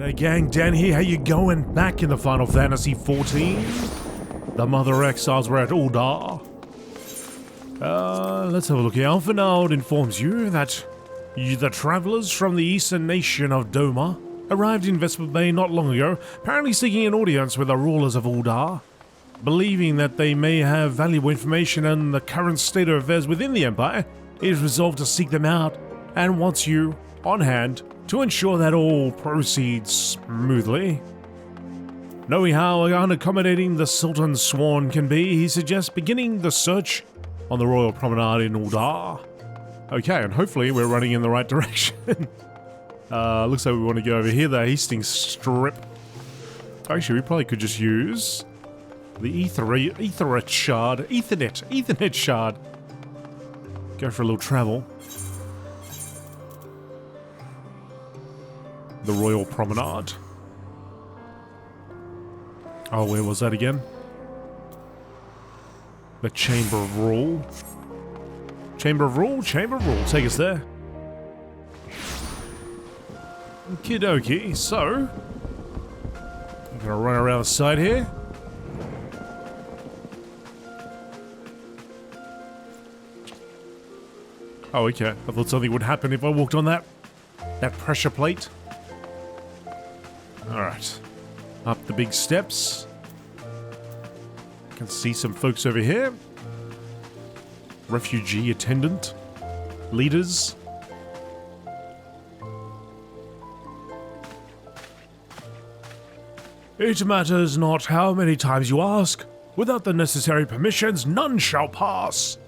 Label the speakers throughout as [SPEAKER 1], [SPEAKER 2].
[SPEAKER 1] Hey gang, Dan here, how you going? Back in the Final Fantasy XIV. The Mother Exiles were at Uldar. Let's have a look here. Alphanald informs you that the travellers from the eastern nation of Doma arrived in Vesper Bay not long ago, apparently seeking an audience with the rulers of Uldar. Believing that they may have valuable information on the current state of affairs within the Empire, it is resolved to seek them out and wants you on hand to ensure that all proceeds smoothly. Knowing how unaccommodating the Sultan's Sworn can be, he suggests beginning the search on the Royal Promenade in Uldar. Okay, and hopefully we're running in the right direction. Looks like we want to go over here, the Hastings Strip. Actually, we probably could just use the Ethernet shard. Go for a little travel. The Royal Promenade. Oh, where was that again? The Chamber of Rule. Chamber of Rule. Take us there. Okie dokie. So, I'm gonna run around the side here. Oh, okay. I thought something would happen if I walked on that pressure plate. Alright. Up the big steps. Can see some folks over here. Refugee attendant. Leaders. It matters not how many times you ask. Without the necessary permissions, none shall pass.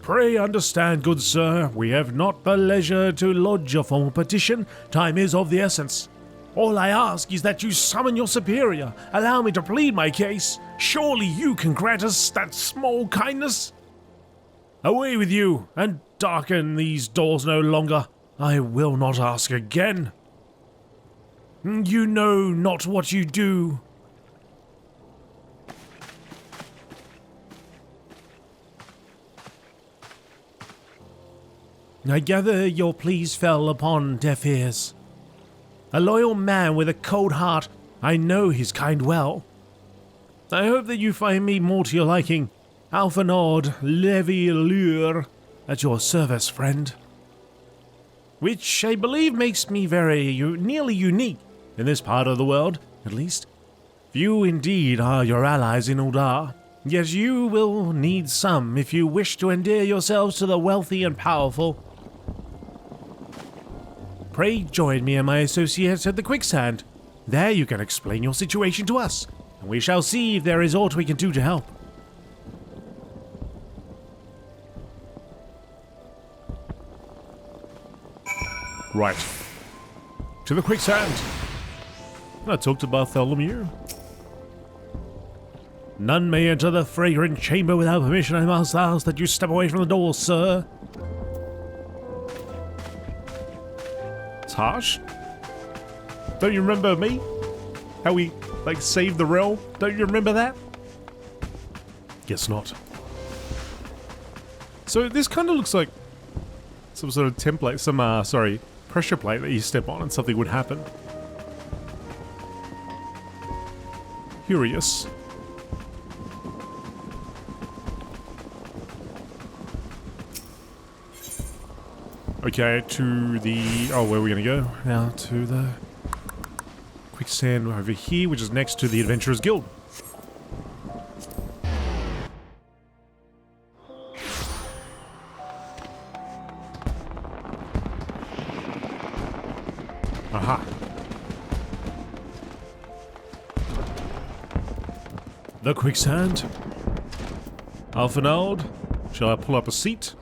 [SPEAKER 1] Pray understand, good sir, we have not the leisure to lodge a formal petition. Time is of the essence. All I ask is that you summon your superior. Allow me to plead my case. Surely you can grant us that small kindness. Away with you, and darken these doors no longer. I will not ask again. You know not what you do. I gather your pleas fell upon deaf ears. A loyal man with a cold heart, I know his kind well. I hope that you find me more to your liking. Alphanord Levi Lure, at your service, friend. Which I believe makes me nearly unique in this part of the world, at least. Few indeed are your allies in Uldar, yet you will need some if you wish to endear yourselves to the wealthy and powerful. Pray join me and my associates at the Quicksand. There you can explain your situation to us, and we shall see if there is aught we can do to help. Right. To the Quicksand. I talked to Bartholomew. None may enter the fragrant chamber without permission. I must ask that you step away from the door, sir. Harsh. Don't you remember me? How we, saved the realm? Don't you remember that? Guess not. So this kind of looks like some sort of template, pressure plate that you step on and something would happen. Curious. Okay, to the... Oh, where are we going to go? Now to the Quicksand over here, which is next to the Adventurers Guild. Aha. The Quicksand. Alphanald, shall I pull up a seat?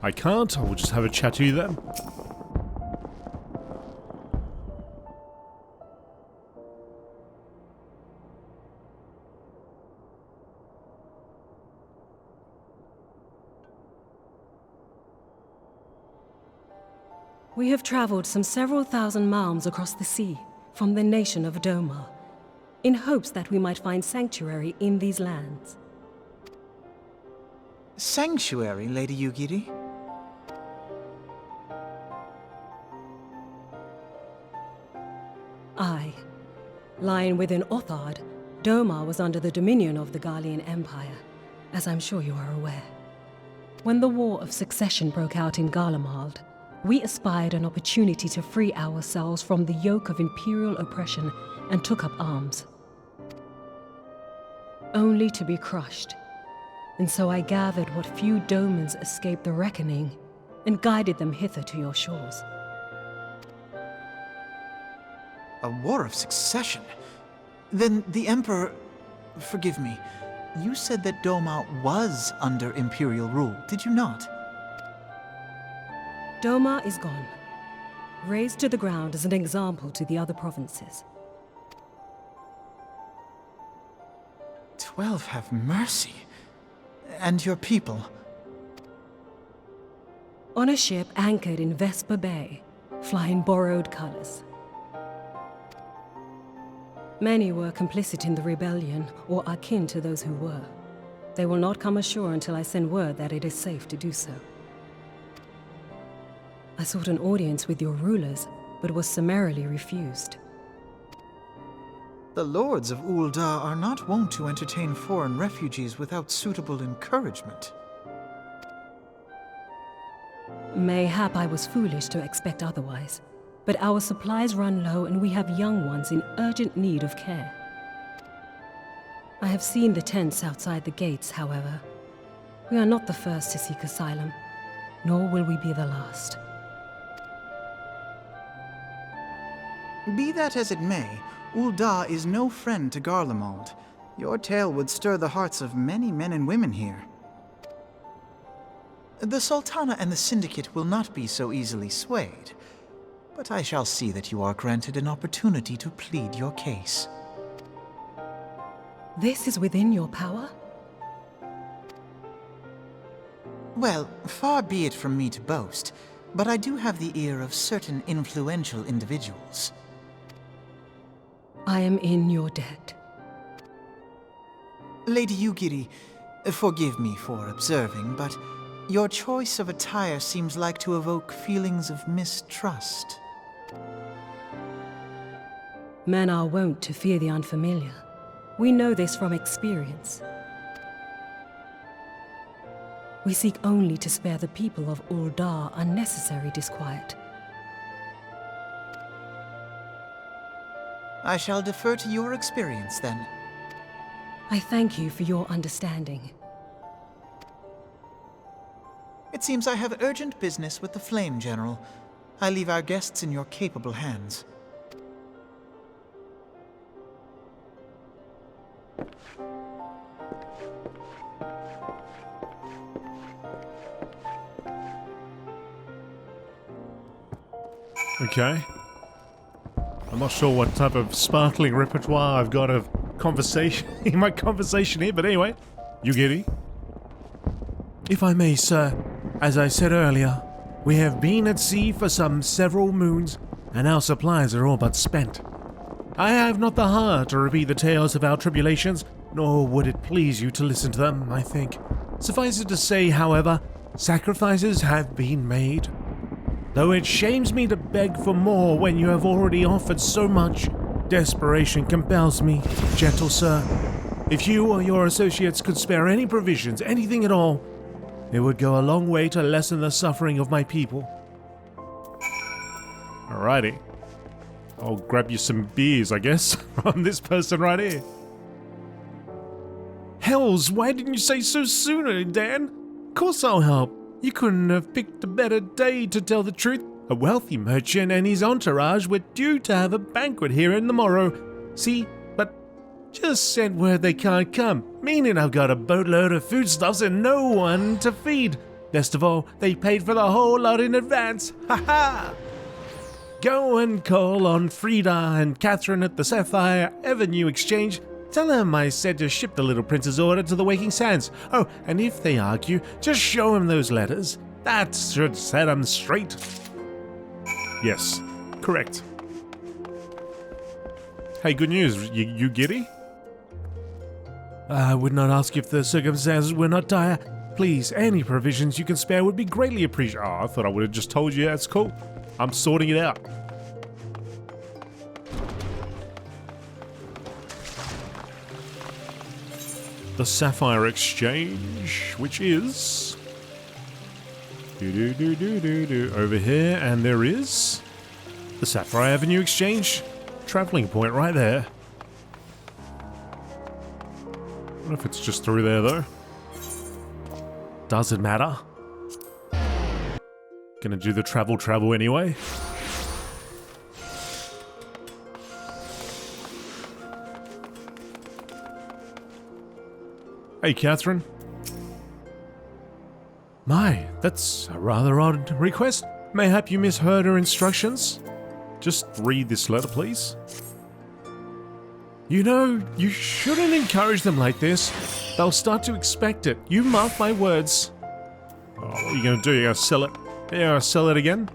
[SPEAKER 1] I can't, I will just have a chat to you then.
[SPEAKER 2] We have traveled some several thousand miles across the sea, from the nation of Doma, in hopes that we might find sanctuary in these lands.
[SPEAKER 3] Sanctuary, Lady Yugiri?
[SPEAKER 2] Aye. Lying within Othard, Doma was under the dominion of the Garlean Empire, as I'm sure you are aware. When the War of Succession broke out in Garlemald, we espied an opportunity to free ourselves from the yoke of imperial oppression and took up arms. Only to be crushed. And so I gathered what few Domans escaped the reckoning and guided them hither to your shores.
[SPEAKER 3] A war of succession? Then the Emperor... Forgive me. You said that Doma was under Imperial rule, did you not?
[SPEAKER 2] Doma is gone. Razed to the ground as an example to the other provinces.
[SPEAKER 3] 12 have mercy. And your people?
[SPEAKER 2] On a ship anchored in Vesper Bay, flying borrowed colors. Many were complicit in the rebellion, or akin to those who were. They will not come ashore until I send word that it is safe to do so. I sought an audience with your rulers, but was summarily refused.
[SPEAKER 3] The lords of Ul'dah are not wont to entertain foreign refugees without suitable encouragement.
[SPEAKER 2] Mayhap I was foolish to expect otherwise, but our supplies run low and we have young ones in urgent need of care. I have seen the tents outside the gates, however. We are not the first to seek asylum, nor will we be the last.
[SPEAKER 3] Be that as it may, Ul'dah is no friend to Garlemald. Your tale would stir the hearts of many men and women here. The Sultana and the Syndicate will not be so easily swayed, but I shall see that you are granted an opportunity to plead your case.
[SPEAKER 2] This is within your power?
[SPEAKER 3] Well, far be it from me to boast, but I do have the ear of certain influential individuals.
[SPEAKER 2] I am in your debt.
[SPEAKER 3] Lady Yugiri, forgive me for observing, but your choice of attire seems like to evoke feelings of mistrust.
[SPEAKER 2] Men are wont to fear the unfamiliar. We know this from experience. We seek only to spare the people of Ul'dah unnecessary disquiet.
[SPEAKER 3] I shall defer to your experience, then.
[SPEAKER 2] I thank you for your understanding.
[SPEAKER 3] It seems I have urgent business with the Flame General. I leave our guests in your capable hands.
[SPEAKER 1] Okay. I'm not sure what type of sparkling repertoire I've got of conversation in my conversation here, but anyway, you get it? If I may, sir, as I said earlier, we have been at sea for some several moons, and our supplies are all but spent. I have not the heart to repeat the tales of our tribulations, nor would it please you to listen to them, I think. Suffice it to say, however, sacrifices have been made. Though it shames me to beg for more when you have already offered so much, desperation compels me, gentle sir. If you or your associates could spare any provisions, anything at all, it would go a long way to lessen the suffering of my people. Alrighty. I'll grab you some beers, I guess, from this person right here. Hells, why didn't you say so sooner, Dan? Of course I'll help. You couldn't have picked a better day to tell the truth. A wealthy merchant and his entourage were due to have a banquet here in the morrow. See, but just sent word they can't come, meaning I've got a boatload of foodstuffs and no one to feed. Best of all, they paid for the whole lot in advance. Ha ha! Go and call on Frida and Catherine at the Sapphire Avenue Exchange. Tell them I said to ship the little prince's order to the Waking Sands. Oh, and if they argue, just show them those letters. That should set them straight. Yes, correct. Hey, good news. You giddy? I would not ask if the circumstances were not dire. Please, any provisions you can spare would be greatly appreciated. Oh, I thought I would have just told you. That's cool. I'm sorting it out. the Sapphire Exchange, which is over here, and there is the Sapphire Avenue Exchange traveling point right there. I don't know if it's just through there though. Doesn't matter. Gonna do the travel anyway. Hey, Catherine. My, that's a rather odd request. Mayhap you misheard her instructions? Just read this letter, please. You know, you shouldn't encourage them like this. They'll start to expect it. You mark my words. Oh, what are you gonna do? You gonna sell it? You gonna sell it again?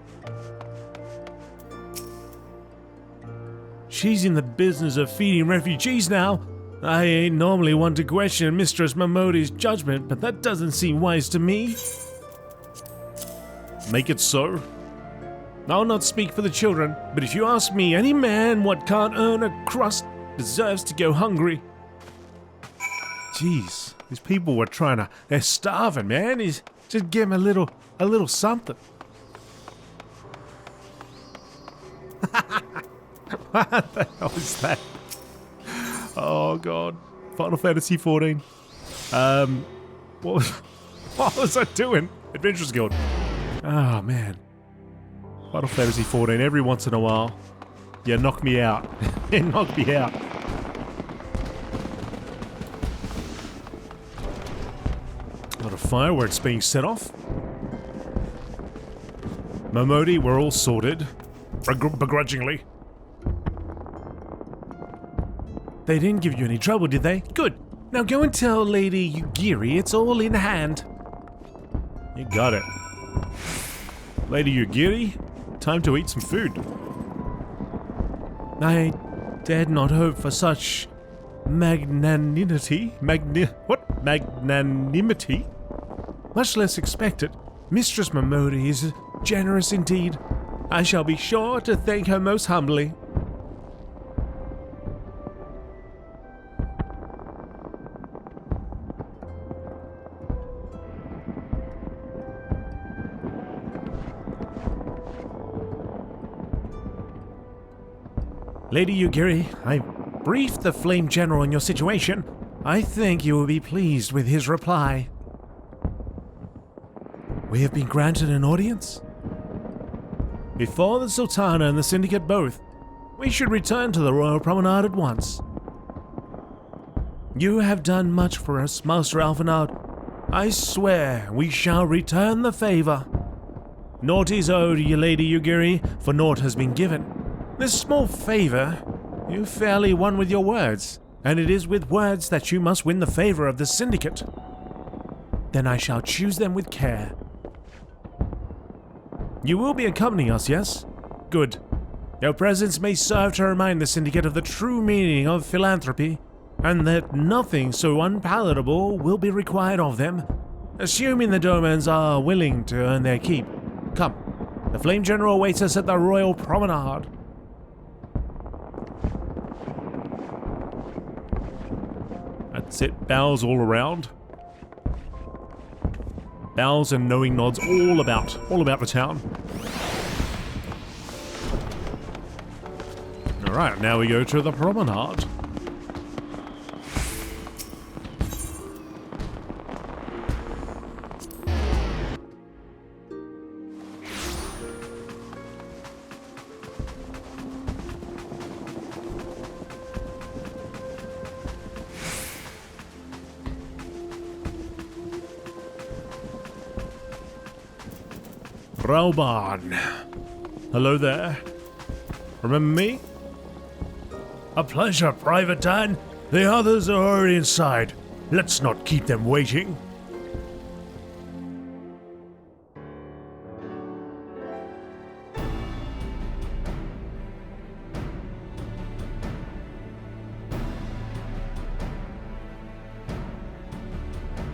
[SPEAKER 1] She's in the business of feeding refugees now. I ain't normally one to question Mistress Momodi's judgment, but that doesn't seem wise to me. Make it so. I'll not speak for the children, but if you ask me, any man what can't earn a crust deserves to go hungry. Jeez, these people were they're starving, man. Just give them a little something. What the hell is that? Oh god, Final Fantasy XIV. What was I doing? Adventurers Guild. Oh man, Final Fantasy XIV. Every once in a while, you knock me out. You knock me out. A lot of fireworks being set off. Momodi, we're all sorted. Begrudgingly. They didn't give you any trouble, did they? Good. Now go and tell Lady Yugiri it's all in hand. You got it. Lady Yugiri, time to eat some food. I dared not hope for such magnanimity. Magnanimity? Much less expect it. Mistress Momodi is generous indeed. I shall be sure to thank her most humbly. Lady Yugiri, I briefed the Flame General on your situation. I think you will be pleased with his reply. We have been granted an audience? Before the Sultana and the Syndicate both, we should return to the Royal Promenade at once. You have done much for us, Master Alphanard. I swear we shall return the favor. Naught is owed you, Lady Yugiri, for naught has been given. This small favor, you fairly won with your words, and it is with words that you must win the favor of the Syndicate. Then I shall choose them with care. You will be accompanying us, yes? Good. Your presence may serve to remind the Syndicate of the true meaning of philanthropy, and that nothing so unpalatable will be required of them, assuming the Domans are willing to earn their keep. Come, the Flame General awaits us at the Royal Promenade. That's it, bows all around. Bows and knowing nods all about the town. Alright, now we go to the promenade. Rauban. Hello there. Remember me? A pleasure, Private Dan. The others are already inside. Let's not keep them waiting.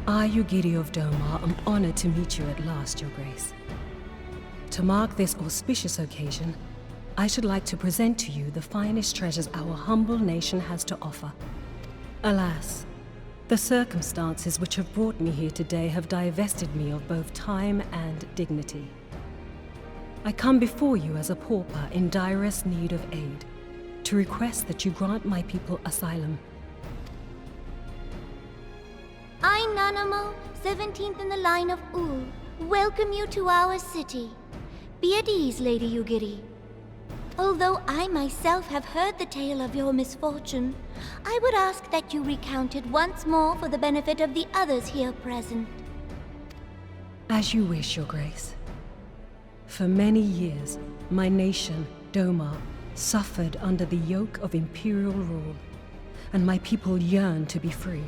[SPEAKER 2] I, Yugiri of Doma, am honored to meet you at last, Your Grace. To mark this auspicious occasion, I should like to present to you the finest treasures our humble nation has to offer. Alas, The circumstances which have brought me here today have divested me of both time and dignity. I come before you as a pauper in direst need of aid, to request that you grant my people asylum.
[SPEAKER 4] I, Nanamo, 17th in the line of Ul, welcome you to our city. Be at ease, Lady Yugiri. Although I myself have heard the tale of your misfortune, I would ask that you recount it once more for the benefit of the others here present.
[SPEAKER 2] As you wish, Your Grace. For many years, my nation, Doma, suffered under the yoke of imperial rule, and my people yearned to be free.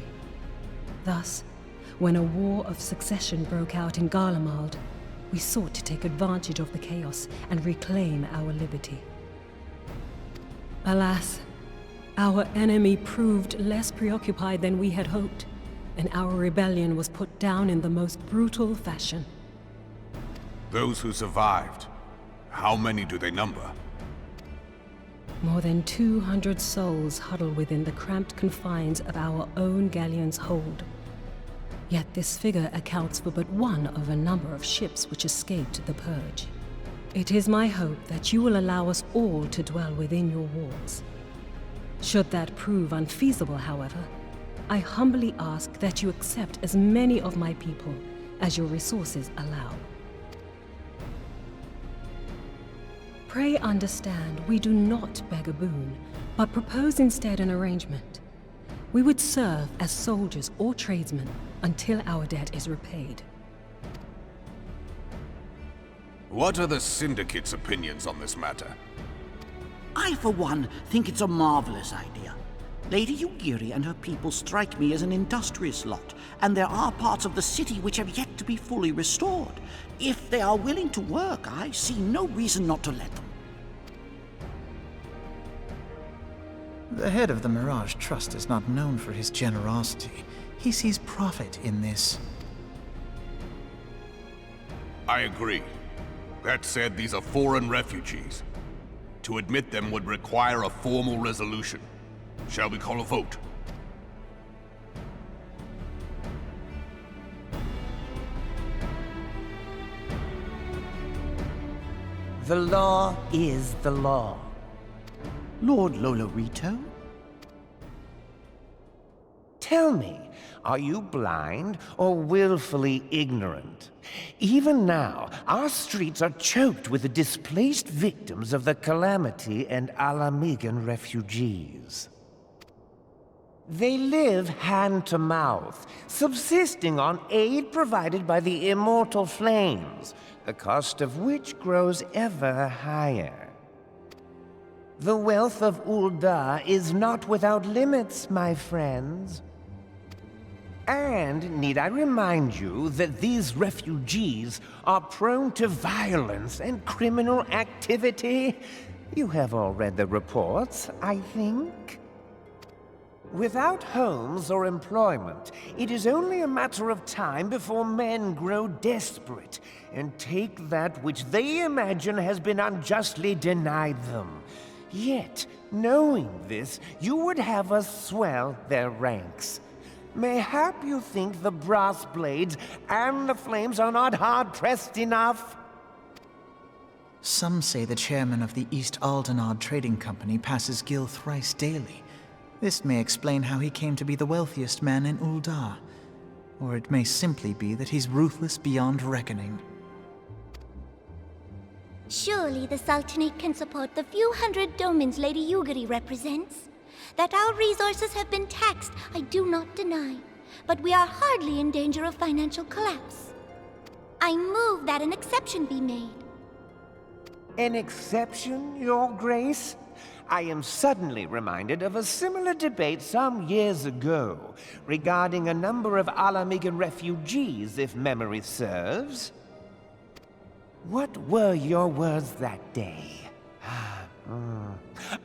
[SPEAKER 2] Thus, when a war of succession broke out in Garlemald, we sought to take advantage of the chaos and reclaim our liberty. Alas, our enemy proved less preoccupied than we had hoped, and our rebellion was put down in the most brutal fashion.
[SPEAKER 5] Those who survived, how many do they number?
[SPEAKER 2] More than 200 souls huddle within the cramped confines of our own galleon's hold. Yet this figure accounts for but one of a number of ships which escaped the Purge. It is my hope that you will allow us all to dwell within your walls. Should that prove unfeasible, however, I humbly ask that you accept as many of my people as your resources allow. Pray understand, we do not beg a boon, but propose instead an arrangement. We would serve as soldiers or tradesmen until our debt is repaid.
[SPEAKER 5] What are the Syndicate's opinions on this matter?
[SPEAKER 6] I, for one, think it's a marvelous idea. Lady Yugiri and her people strike me as an industrious lot, and there are parts of the city which have yet to be fully restored. If they are willing to work, I see no reason not to let them.
[SPEAKER 3] The head of the Mirage Trust is not known for his generosity. He sees profit in this.
[SPEAKER 5] I agree. That said, these are foreign refugees. To admit them would require a formal resolution. Shall we call a vote?
[SPEAKER 7] The law is the law.
[SPEAKER 6] Lord Lolorito?
[SPEAKER 7] Tell me, are you blind or willfully ignorant? Even now, our streets are choked with the displaced victims of the Calamity and Alamigan refugees. They live hand to mouth, subsisting on aid provided by the immortal flames, the cost of which grows ever higher. The wealth of Ul'dah is not without limits, my friends. And need I remind you that these refugees are prone to violence and criminal activity? You have all read the reports, I think. Without homes or employment, it is only a matter of time before men grow desperate and take that which they imagine has been unjustly denied them. Yet, knowing this, you would have us swell their ranks. Mayhap you think the brass blades and the flames are not hard-pressed enough?
[SPEAKER 3] Some say the chairman of the East Aldenard Trading Company passes Gil thrice daily. This may explain how he came to be the wealthiest man in Ul'dah. Or it may simply be that he's ruthless beyond reckoning.
[SPEAKER 4] Surely the Sultanate can support the few hundred domins Lady Yugiri represents. That our resources have been taxed, I do not deny. But we are hardly in danger of financial collapse. I move that an exception be made.
[SPEAKER 7] An exception, Your Grace? I am suddenly reminded of a similar debate some years ago regarding a number of Alamigan refugees, if memory serves. What were your words that day?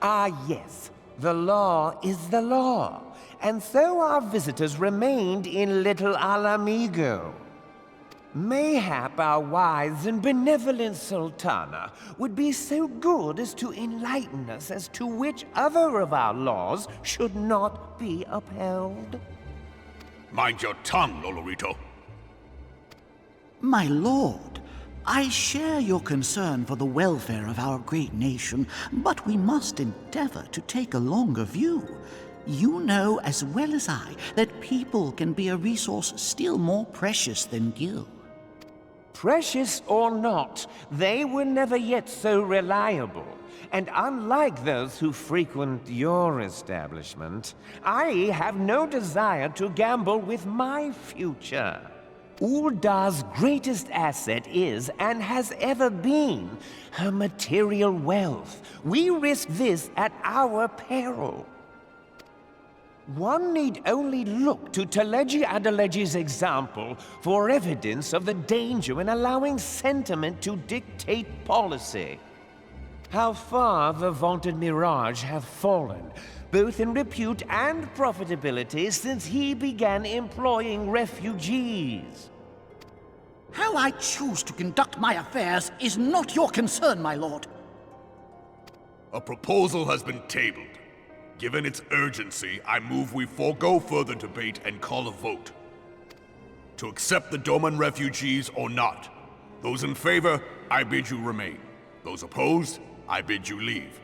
[SPEAKER 7] Yes. The law is the law, and so our visitors remained in Little Alamigo. Mayhap our wise and benevolent Sultana would be so good as to enlighten us as to which other of our laws should not be upheld.
[SPEAKER 5] Mind your tongue, Lolorito.
[SPEAKER 6] My lord, I share your concern for the welfare of our great nation, but we must endeavor to take a longer view. You know as well as I that people can be a resource still more precious than gil.
[SPEAKER 7] Precious or not, they were never yet so reliable. And unlike those who frequent your establishment, I have no desire to gamble with my future. Uldar's greatest asset is, and has ever been, her material wealth. We risk this at our peril. One need only look to Teleji Adeleji's example for evidence of the danger in allowing sentiment to dictate policy. How far the vaunted Mirage have fallen, both in repute and profitability, since he began employing refugees.
[SPEAKER 6] How I choose to conduct my affairs is not your concern, my lord.
[SPEAKER 5] A proposal has been tabled. Given its urgency, I move we forego further debate and call a vote. To accept the Doman refugees or not. Those in favor, I bid you remain. Those opposed, I bid you leave.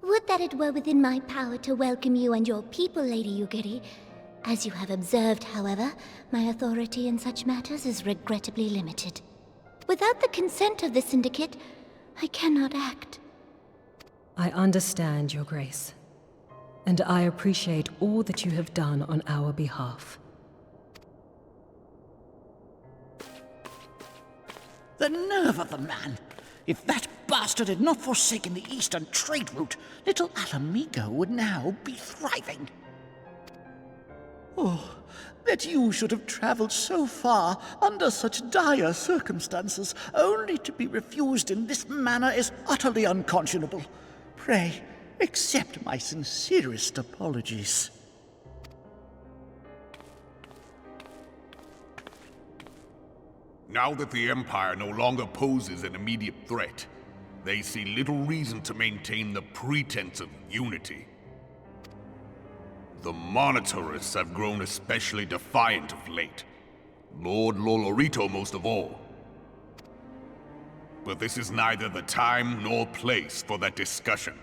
[SPEAKER 4] Would that it were within my power to welcome you and your people, Lady Yugiri. As you have observed, however, my authority in such matters is regrettably limited. Without the consent of the Syndicate, I cannot act.
[SPEAKER 2] I understand, Your Grace, and I appreciate all that you have done on our behalf.
[SPEAKER 6] The nerve of the man! If that bastard had not forsaken the eastern trade route, little Alamigo would now be thriving. Oh, that you should have traveled so far under such dire circumstances, only to be refused in this manner is utterly unconscionable. Pray, accept my sincerest apologies.
[SPEAKER 5] Now that the Empire no longer poses an immediate threat, they see little reason to maintain the pretense of unity. The Monitorists have grown especially defiant of late. Lord Lolorito most of all. But this is neither the time nor place for that discussion.